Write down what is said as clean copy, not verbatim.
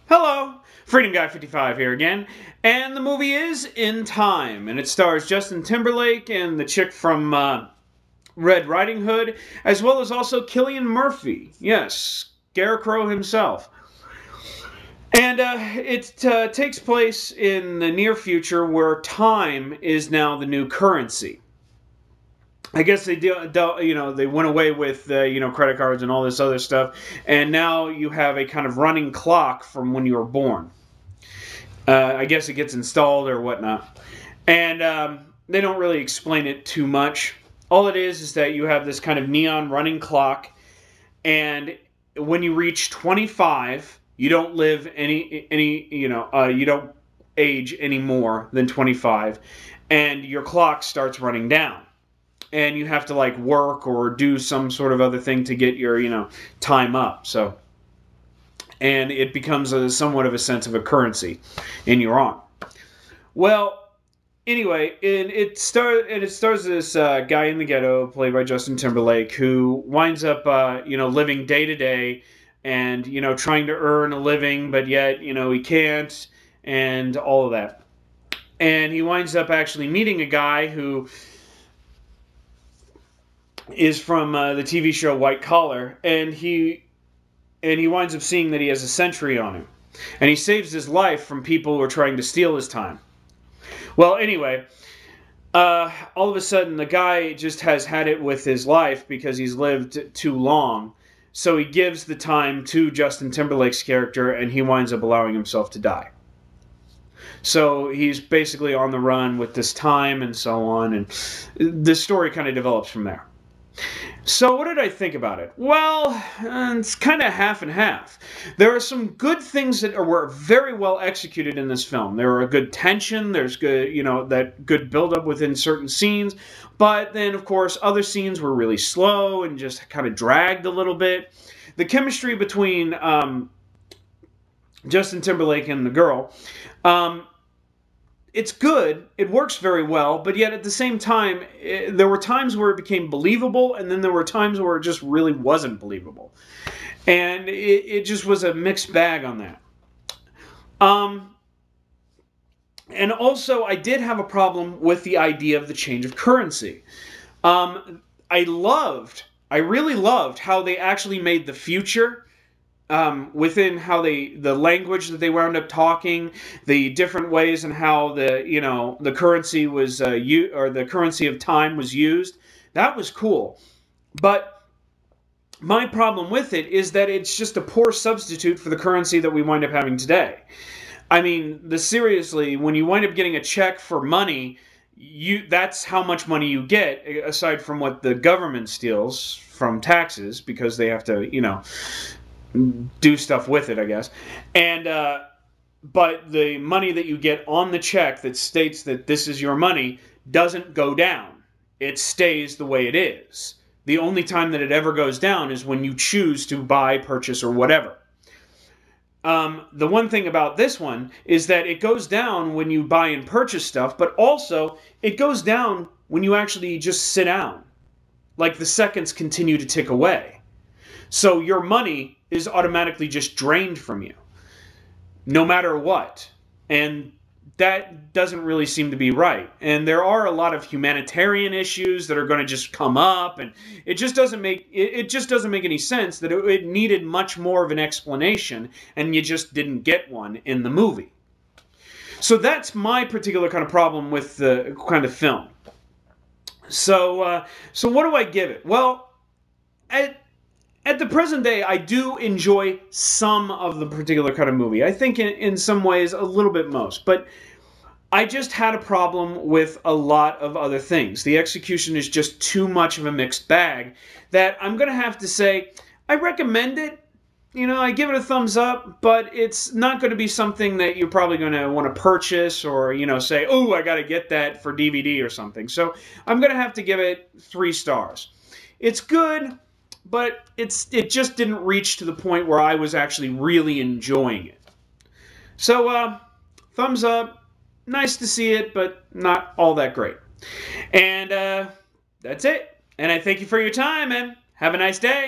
Hello, Freedom Guy 55 here again, and the movie is In Time, and it stars Justin Timberlake and the chick from Red Riding Hood, as well as also Cillian Murphy, yes, Scarecrow himself. And it takes place in the near future where time is now the new currency. I guess they they went away with credit cards and all this other stuff, and now you have a kind of running clock from when you were born. I guess it gets installed or whatnot, and they don't really explain it too much. All it is that you have this kind of neon running clock, and when you reach 25, you don't live you don't age any more than 25, and your clock starts running down. And you have to like work or do some sort of other thing to get your time up. So, and it becomes somewhat of a sense of a currency in your arm. Well, anyway, it stars this guy in the ghetto played by Justin Timberlake who winds up living day to day and trying to earn a living, but yet he can't, and all of that. And he winds up actually meeting a guy who is from the TV show White Collar, and he winds up seeing that he has a sentry on him, and he saves his life from people who are trying to steal his time. Well, anyway, all of a sudden the guy just has had it with his life because he's lived too long, so he gives the time to Justin Timberlake's character, and he winds up allowing himself to die. So he's basically on the run with this time and so on, and the story kind of develops from there. So what did I think about it? Well, it's kind of half and half. There are some good things that were very well executed in this film. There are a good tension, there's good, that good build-up within certain scenes, but then, of course, other scenes were really slow and just kind of dragged a little bit. The chemistry between Justin Timberlake and the girl, it's good, it works very well, but yet at the same time, there were times where it became believable, and then there were times where it just really wasn't believable. And it just was a mixed bag on that. And also, I did have a problem with the idea of the change of currency. I really loved how they actually made the future within how the language that they wound up talking, the different ways and how the currency was the currency of time was used. That was cool. But my problem with it is that it's just a poor substitute for the currency that we wind up having today. I mean, seriously, when you wind up getting a check for money, that's how much money you get, aside from what the government steals from taxes, because they have to, do stuff with it, I guess. And but the money that you get on the check that states that this is your money doesn't go down. It stays the way it is. The only time that it ever goes down is when you choose to buy, purchase, or whatever. The one thing about this one is that it goes down when you buy and purchase stuff, but also it goes down when you actually just sit down. Like the seconds continue to tick away. So your money is automatically just drained from you, no matter what. And that doesn't really seem to be right. And there are a lot of humanitarian issues that are going to just come up, and it just doesn't make any sense that it needed much more of an explanation, and you just didn't get one in the movie. So that's my particular kind of problem with the kind of film. So what do I give it? Well, at the present day, I do enjoy some of the particular kind of movie. I think in some ways a little bit most. But I just had a problem with a lot of other things. The execution is just too much of a mixed bag that I'm going to have to say I recommend it. I give it a thumbs up, but it's not going to be something that you're probably going to want to purchase or, say, oh, I got to get that for DVD or something. So I'm going to have to give it 3 stars. It's good, but it just didn't reach to the point where I was actually really enjoying it. So, thumbs up. Nice to see it, but not all that great. And that's it. And I thank you for your time, and have a nice day.